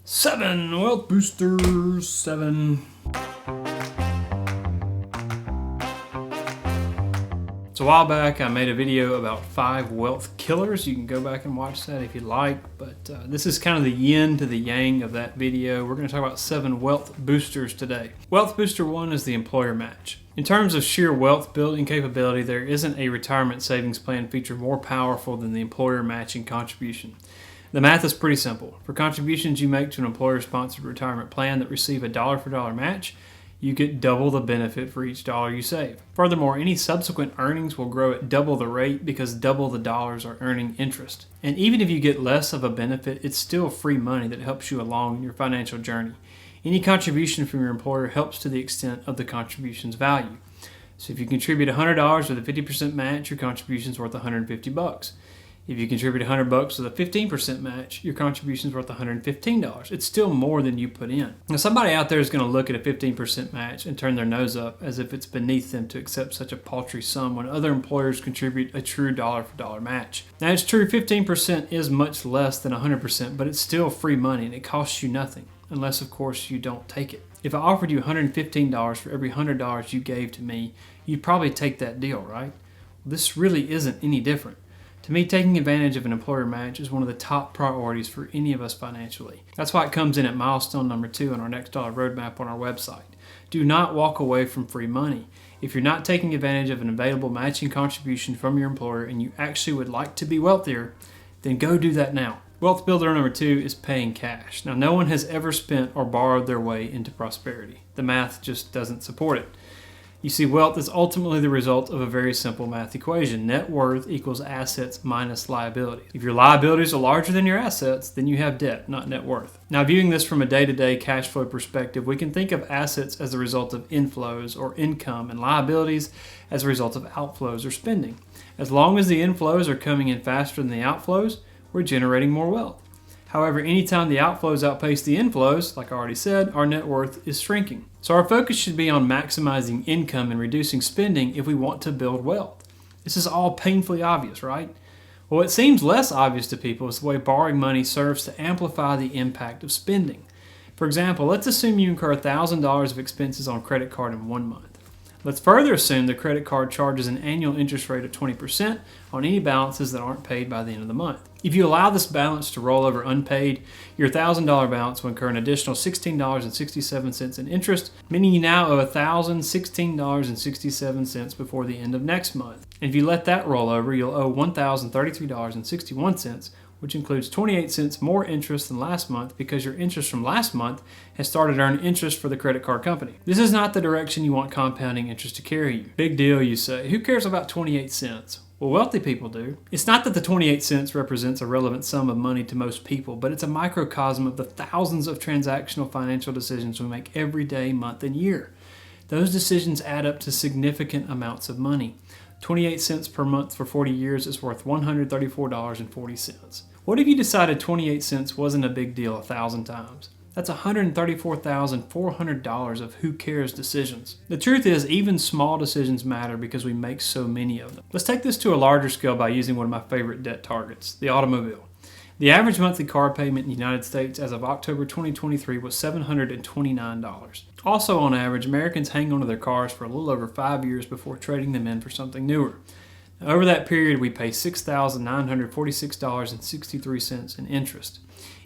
7 wealth boosters. 7. So a while back I made a video about 5 wealth killers. You can go back and watch that if you like, but this is kind of the yin to the yang of that video. We're going to talk about 7 wealth boosters today. Wealth booster 1 is the employer match. In terms of sheer wealth building capability, there isn't a retirement savings plan feature more powerful than the employer matching contribution. The math is pretty simple. For contributions you make to an employer-sponsored retirement plan that receive a dollar-for-dollar match, you get double the benefit for each dollar you save. Furthermore, any subsequent earnings will grow at double the rate because double the dollars are earning interest. And even if you get less of a benefit, it's still free money that helps you along in your financial journey. Any contribution from your employer helps to the extent of the contribution's value. So if you contribute $100 with a 50% match, your contribution is worth $150. If you contribute $100 with a 15% match, your contribution is worth $115. It's still more than you put in. Now, somebody out there is going to look at a 15% match and turn their nose up as if it's beneath them to accept such a paltry sum when other employers contribute a true dollar-for-dollar match. Now, it's true 15% is much less than 100%, but it's still free money and it costs you nothing, unless, of course, you don't take it. If I offered you $115 for every $100 you gave to me, you'd probably take that deal, right? Well, this really isn't any different. To me, taking advantage of an employer match is one of the top priorities for any of us financially. That's why it comes in at milestone number 2 on our Next Dollar Roadmap on our website. Do not walk away from free money. If you're not taking advantage of an available matching contribution from your employer and you actually would like to be wealthier, then go do that now. Wealth builder number 2 is paying cash. Now, no one has ever spent or borrowed their way into prosperity. The math just doesn't support it. You see, wealth is ultimately the result of a very simple math equation. Net worth equals assets minus liabilities. If your liabilities are larger than your assets, then you have debt, not net worth. Now, viewing this from a day-to-day cash flow perspective, we can think of assets as a result of inflows or income and liabilities as a result of outflows or spending. As long as the inflows are coming in faster than the outflows, we're generating more wealth. However, anytime the outflows outpace the inflows, like I already said, our net worth is shrinking. So our focus should be on maximizing income and reducing spending if we want to build wealth. This is all painfully obvious, right? Well, what seems less obvious to people is the way borrowing money serves to amplify the impact of spending. For example, let's assume you incur $1,000 of expenses on a credit card in 1 month. Let's further assume the credit card charges an annual interest rate of 20% on any balances that aren't paid by the end of the month. If you allow this balance to roll over unpaid, your $1,000 balance will incur an additional $16.67 in interest, meaning you now owe $1,016.67 before the end of next month. And if you let that roll over, you'll owe $1,033.61, which includes 28 cents more interest than last month because your interest from last month has started to earn interest for the credit card company. This is not the direction you want compounding interest to carry you. Big deal, you say. Who cares about 28 cents? Well, wealthy people do. It's not that the 28 cents represents a relevant sum of money to most people, but it's a microcosm of the thousands of transactional financial decisions we make every day, month, and year. Those decisions add up to significant amounts of money. 28 cents per month for 40 years is worth $134.40. What if you decided 28 cents wasn't a big deal 1,000 times? That's $134,400 of who cares decisions. The truth is, even small decisions matter because we make so many of them. Let's take this to a larger scale by using one of my favorite debt targets, the automobile. The average monthly car payment in the United States as of October 2023 was $729. Also, on average, Americans hang onto their cars for a little over 5 years before trading them in for something newer. Over that period, we pay $6,946.63 in interest.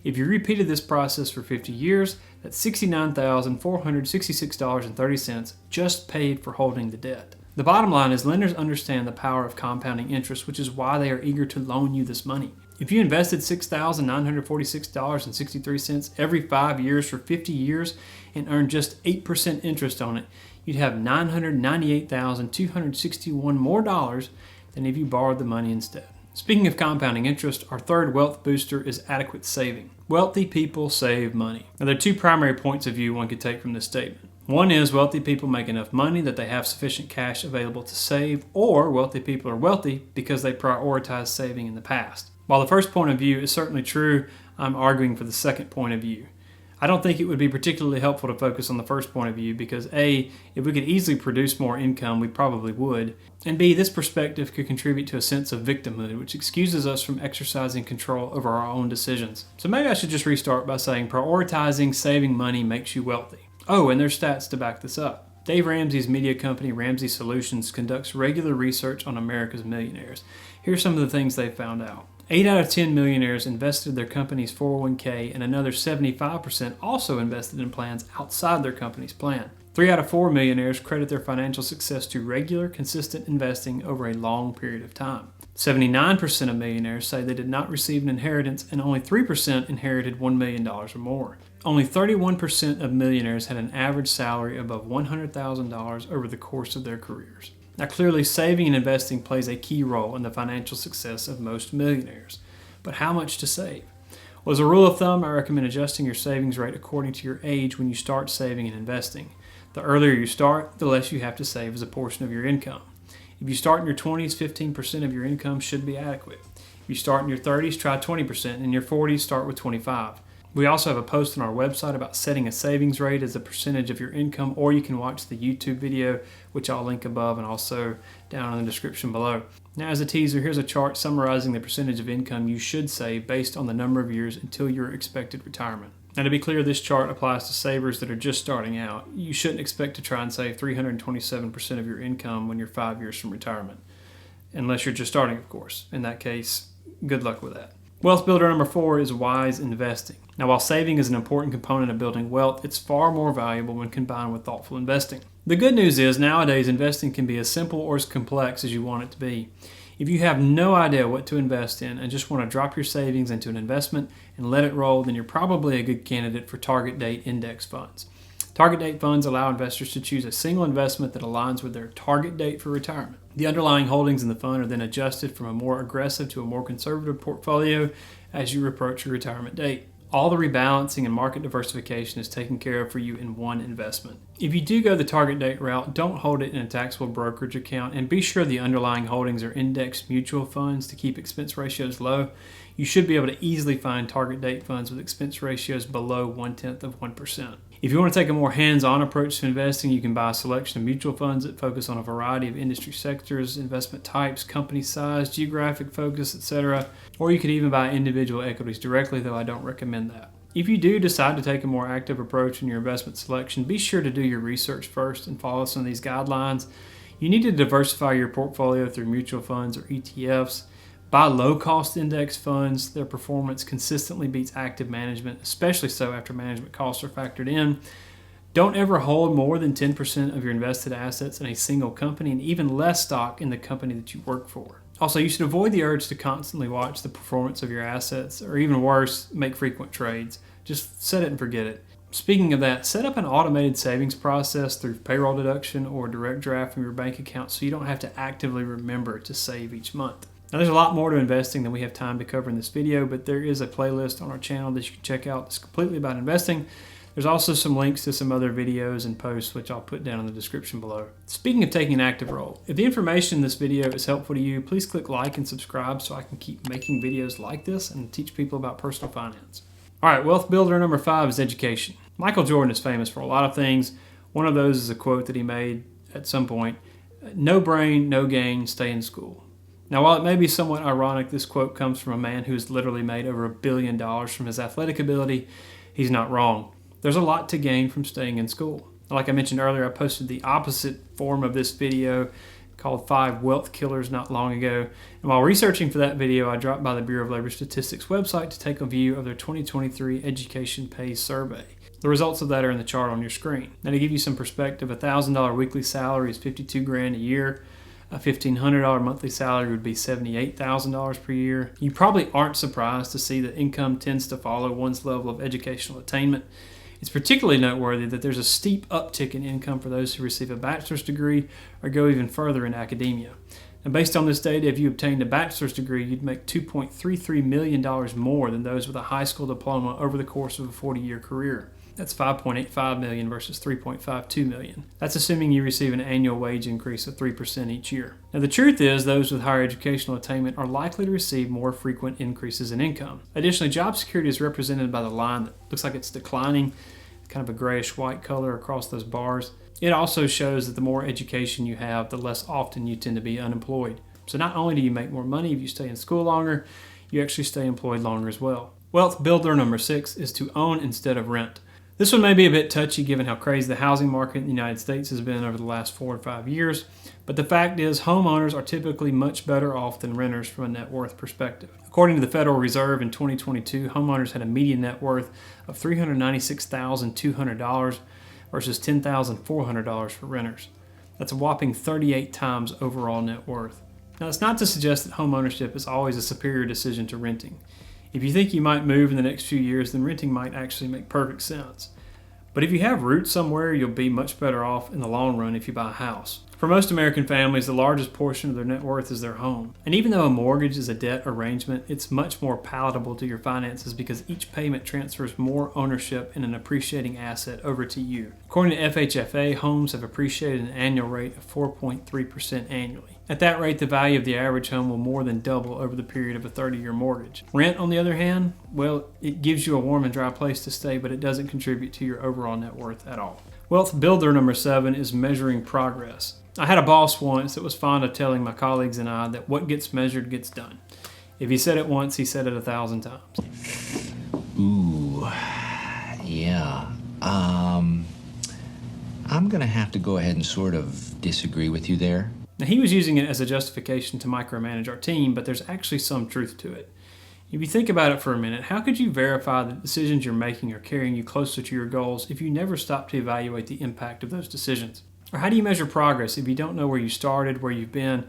If you repeated this process for 50 years, that's $69,466.30 just paid for holding the debt. The bottom line is lenders understand the power of compounding interest, which is why they are eager to loan you this money. If you invested $6,946.63 every 5 years for 50 years and earned just 8% interest on it, you'd have $998,261 more dollars than if you borrowed the money instead. Speaking of compounding interest, our third wealth booster is adequate saving. Wealthy people save money. Now, there are 2 primary points of view one could take from this statement. One is wealthy people make enough money that they have sufficient cash available to save, or wealthy people are wealthy because they prioritized saving in the past. While the first point of view is certainly true, I'm arguing for the second point of view. I don't think it would be particularly helpful to focus on the first point of view because A, if we could easily produce more income, we probably would, and B, this perspective could contribute to a sense of victimhood, which excuses us from exercising control over our own decisions. So maybe I should just restart by saying prioritizing saving money makes you wealthy. Oh, and there's stats to back this up. Dave Ramsey's media company, Ramsey Solutions, conducts regular research on America's millionaires. Here's some of the things they found out. 8 out of 10 millionaires invested their company's 401k, and another 75% also invested in plans outside their company's plan. 3 out of 4 millionaires credit their financial success to regular, consistent investing over a long period of time. 79% of millionaires say they did not receive an inheritance, and only 3% inherited $1 million or more. Only 31% of millionaires had an average salary above $100,000 over the course of their careers. Now, clearly, saving and investing plays a key role in the financial success of most millionaires. But how much to save? Well, as a rule of thumb, I recommend adjusting your savings rate according to your age when you start saving and investing. The earlier you start, the less you have to save as a portion of your income. If you start in your 20s, 15% of your income should be adequate. If you start in your 30s, try 20%, and in your 40s, start with 25%. We also have a post on our website about setting a savings rate as a percentage of your income, or you can watch the YouTube video, which I'll link above and also down in the description below. Now, as a teaser, here's a chart summarizing the percentage of income you should save based on the number of years until your expected retirement. Now, to be clear, this chart applies to savers that are just starting out. You shouldn't expect to try and save 327% of your income when you're 5 years from retirement, unless you're just starting, of course. In that case, good luck with that. Wealth builder number 4 is wise investing. Now, while saving is an important component of building wealth, it's far more valuable when combined with thoughtful investing. The good news is nowadays investing can be as simple or as complex as you want it to be. If you have no idea what to invest in and just want to drop your savings into an investment and let it roll, then you're probably a good candidate for target date index funds. Target date funds allow investors to choose a single investment that aligns with their target date for retirement. The underlying holdings in the fund are then adjusted from a more aggressive to a more conservative portfolio as you approach your retirement date. All the rebalancing and market diversification is taken care of for you in one investment. If you do go the target date route, don't hold it in a taxable brokerage account, and be sure the underlying holdings are indexed mutual funds to keep expense ratios low. You should be able to easily find target date funds with expense ratios below 0.1%. If you want to take a more hands-on approach to investing, you can buy a selection of mutual funds that focus on a variety of industry sectors, investment types, company size, geographic focus, etc. Or you could even buy individual equities directly, though I don't recommend that. If you do decide to take a more active approach in your investment selection, be sure to do your research first and follow some of these guidelines. You need to diversify your portfolio through mutual funds or ETFs. Buy low-cost index funds. Their performance consistently beats active management, especially so after management costs are factored in. Don't ever hold more than 10% of your invested assets in a single company, and even less stock in the company that you work for. Also, you should avoid the urge to constantly watch the performance of your assets, or even worse, make frequent trades. Just set it and forget it. Speaking of that, set up an automated savings process through payroll deduction or direct draft from your bank account so you don't have to actively remember to save each month. Now, there's a lot more to investing than we have time to cover in this video, but there is a playlist on our channel that you can check out that's completely about investing. There's also some links to some other videos and posts, which I'll put down in the description below. Speaking of taking an active role, if the information in this video is helpful to you, please click like and subscribe so I can keep making videos like this and teach people about personal finance. All right, wealth builder number 5 is education. Michael Jordan is famous for a lot of things. One of those is a quote that he made at some point: "No brain, no gain, stay in school." Now, while it may be somewhat ironic, this quote comes from a man who has literally made over $1 billion from his athletic ability. He's not wrong. There's a lot to gain from staying in school. Like I mentioned earlier, I posted the opposite form of this video called 5 Wealth Killers not long ago. And while researching for that video, I dropped by the Bureau of Labor Statistics website to take a view of their 2023 Education Pay Survey. The results of that are in the chart on your screen. Now, to give you some perspective, a $1,000 weekly salary is $52,000 a year. A $1,500 monthly salary would be $78,000 per year. You probably aren't surprised to see that income tends to follow one's level of educational attainment. It's particularly noteworthy that there's a steep uptick in income for those who receive a bachelor's degree or go even further in academia. And based on this data, if you obtained a bachelor's degree, you'd make $2.33 million more than those with a high school diploma over the course of a 40-year career. That's $5.85 million versus $3.52 million. That's assuming you receive an annual wage increase of 3% each year. Now, the truth is, those with higher educational attainment are likely to receive more frequent increases in income. Additionally, job security is represented by the line that looks like it's declining, kind of a grayish-white color across those bars. It also shows that the more education you have, the less often you tend to be unemployed. So not only do you make more money if you stay in school longer, you actually stay employed longer as well. Wealth builder number 6 is to own instead of rent. This one may be a bit touchy given how crazy the housing market in the United States has been over the last 4 or 5 years, but the fact is homeowners are typically much better off than renters from a net worth perspective. According to the Federal Reserve in 2022, homeowners had a median net worth of $396,200 versus $10,400 for renters. That's a whopping 38 times overall net worth. Now, it's not to suggest that homeownership is always a superior decision to renting. If you think you might move in the next few years, then renting might actually make perfect sense. But if you have roots somewhere, you'll be much better off in the long run if you buy a house. For most American families, the largest portion of their net worth is their home. And even though a mortgage is a debt arrangement, it's much more palatable to your finances because each payment transfers more ownership in an appreciating asset over to you. According to FHFA, homes have appreciated at an annual rate of 4.3% annually. At that rate, the value of the average home will more than double over the period of a 30-year mortgage. Rent, on the other hand, well, it gives you a warm and dry place to stay, but it doesn't contribute to your overall net worth at all. Wealth builder number 7 is measuring progress. I had a boss once that was fond of telling my colleagues and I that what gets measured gets done. If he said it once, he said it 1,000 times. Ooh, yeah. I'm gonna have to go ahead and sort of disagree with you there. Now, he was using it as a justification to micromanage our team, but there's actually some truth to it. If you think about it for a minute, how could you verify that decisions you're making are carrying you closer to your goals if you never stop to evaluate the impact of those decisions? Or how do you measure progress if you don't know where you started, where you've been,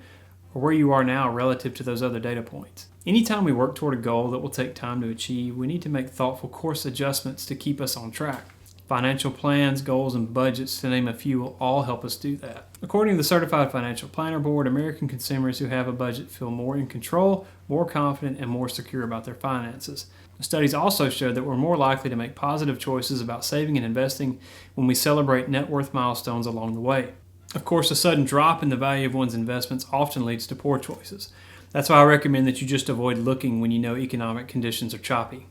or where you are now relative to those other data points? Anytime we work toward a goal that will take time to achieve, we need to make thoughtful course adjustments to keep us on track. Financial plans, goals, and budgets, to name a few, will all help us do that. According to the Certified Financial Planner Board, American consumers who have a budget feel more in control, more confident, and more secure about their finances. The studies also show that we're more likely to make positive choices about saving and investing when we celebrate net worth milestones along the way. Of course, a sudden drop in the value of one's investments often leads to poor choices. That's why I recommend that you just avoid looking when you know economic conditions are choppy.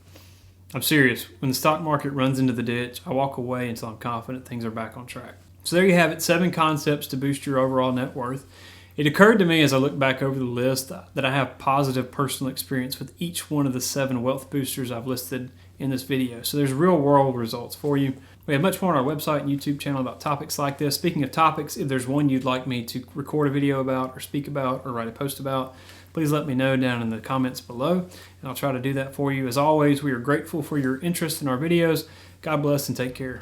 I'm serious. When the stock market runs into the ditch, I walk away until I'm confident things are back on track. So there you have it, 7 concepts to boost your overall net worth. It occurred to me as I look back over the list that I have positive personal experience with each one of the 7 wealth boosters I've listed in this video. So there's real world results for you. We have much more on our website and YouTube channel about topics like this. Speaking of topics, if there's one you'd like me to record a video about or speak about or write a post about, please let me know down in the comments below, and I'll try to do that for you. As always, we are grateful for your interest in our videos. God bless and take care.